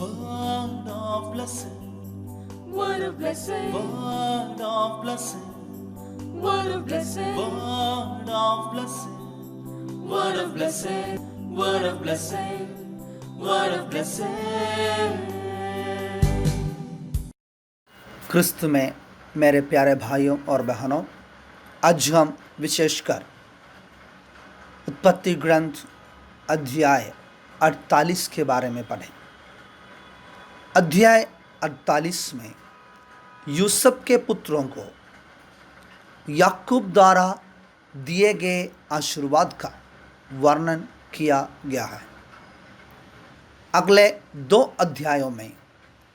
Word of blessing, Word of blessing, word of blessing, word of blessing, word of blessing, word of blessing, word of blessing, word of blessing. क्रिस्त में मेरे प्यारे भाइयों और बहनों, आज हम विशेषकर उत्पत्ति ग्रंथ अध्याय 48 के बारे में पढ़ें। अध्याय 48 में यूसुफ के पुत्रों को याकूब द्वारा दिए गए आशीर्वाद का वर्णन किया गया है। अगले 2 अध्यायों में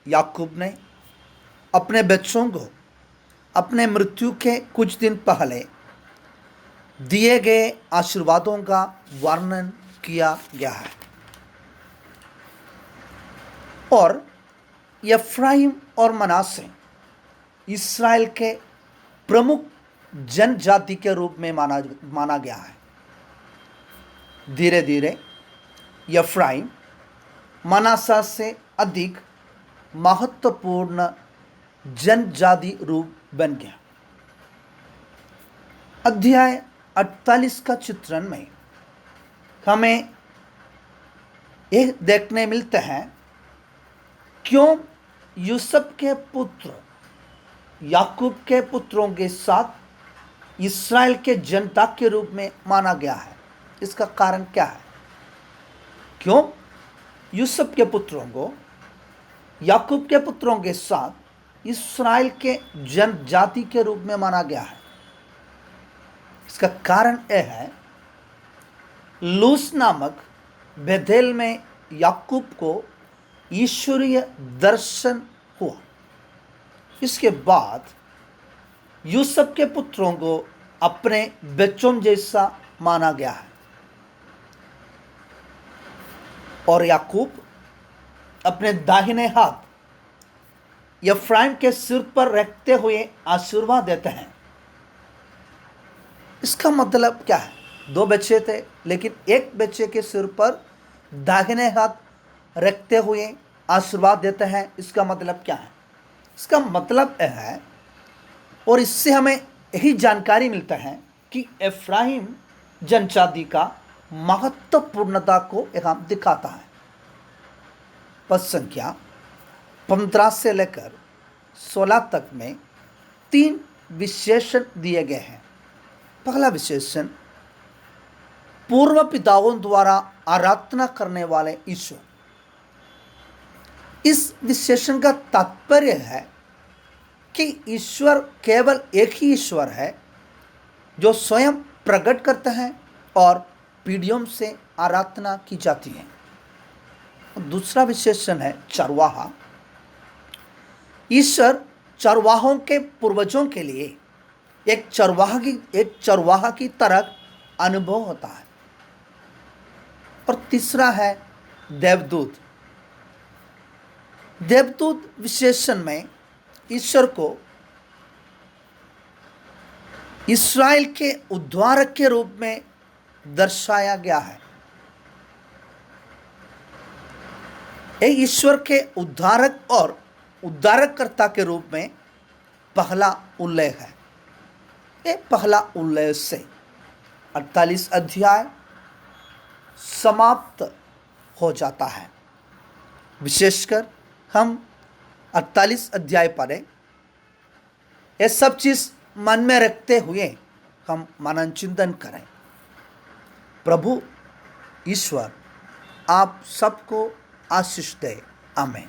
याकूब ने अपने बच्चों को अपने मृत्यु के कुछ दिन पहले दिए गए आशीर्वादों का वर्णन किया गया है और एफ्राइम और मनासे इस्राएल के प्रमुख जनजाति के रूप में माना गया है। धीरे धीरे एफ्राइम मनासा से अधिक महत्वपूर्ण जनजाति रूप बन गया। अध्याय 48 का चित्रण में हमें यह देखने मिलता है क्यों यूसुफ के पुत्र याकूब के पुत्रों के साथ इस्राएल के जनता के रूप में माना गया है। इसका कारण क्या है? क्यों यूसुफ के पुत्रों को याकूब के पुत्रों के साथ इस्राएल के जनजाति के रूप में माना गया है? इसका कारण यह है, लूस नामक बेथेल में याकूब को ईश्वरीय दर्शन हुआ। इसके बाद यूसुफ के पुत्रों को अपने बच्चों जैसा माना गया है और याकूब अपने दाहिने हाथ एफ्राइम के सिर पर रखते हुए आशीर्वाद देते हैं। इसका मतलब क्या है? 2 बच्चे थे, लेकिन एक बच्चे के सिर पर दाहिने हाथ रखते हुए आशीर्वाद देते हैं। इसका मतलब क्या है? इसका मतलब यह है, और इससे हमें यही जानकारी मिलता है कि एफ्राइम जनजाति का महत्वपूर्णता को यहाँ दिखाता है। पद संख्या 15 से लेकर 16 तक में 3 विशेषण दिए गए हैं। पहला विशेषण, पूर्व पिताओं द्वारा आराधना करने वाले ईश्वर। इस विशेषण का तात्पर्य है कि ईश्वर केवल एक ही ईश्वर है जो स्वयं प्रकट करता है और पीढ़ियों से आराधना की जाती है। दूसरा विशेषण है चरवाहा। ईश्वर चरवाहों के पूर्वजों के लिए एक चरवाहा की तरह अनुभव होता है। और तीसरा है देवदूत। देवदूत विशेषण में ईश्वर को इस्राएल के उद्धारक के रूप में दर्शाया गया है। यह ईश्वर के उद्धारक और उद्धारकर्ता के रूप में पहला उल्लेख है। यह पहला उल्लेख से 48 अध्याय समाप्त हो जाता है। विशेषकर हम 48 अध्याय पढ़ें। ये सब चीज़ मन में रखते हुए हम मनन चिंतन करें। प्रभु ईश्वर आप सबको आशीष दे। आमीन।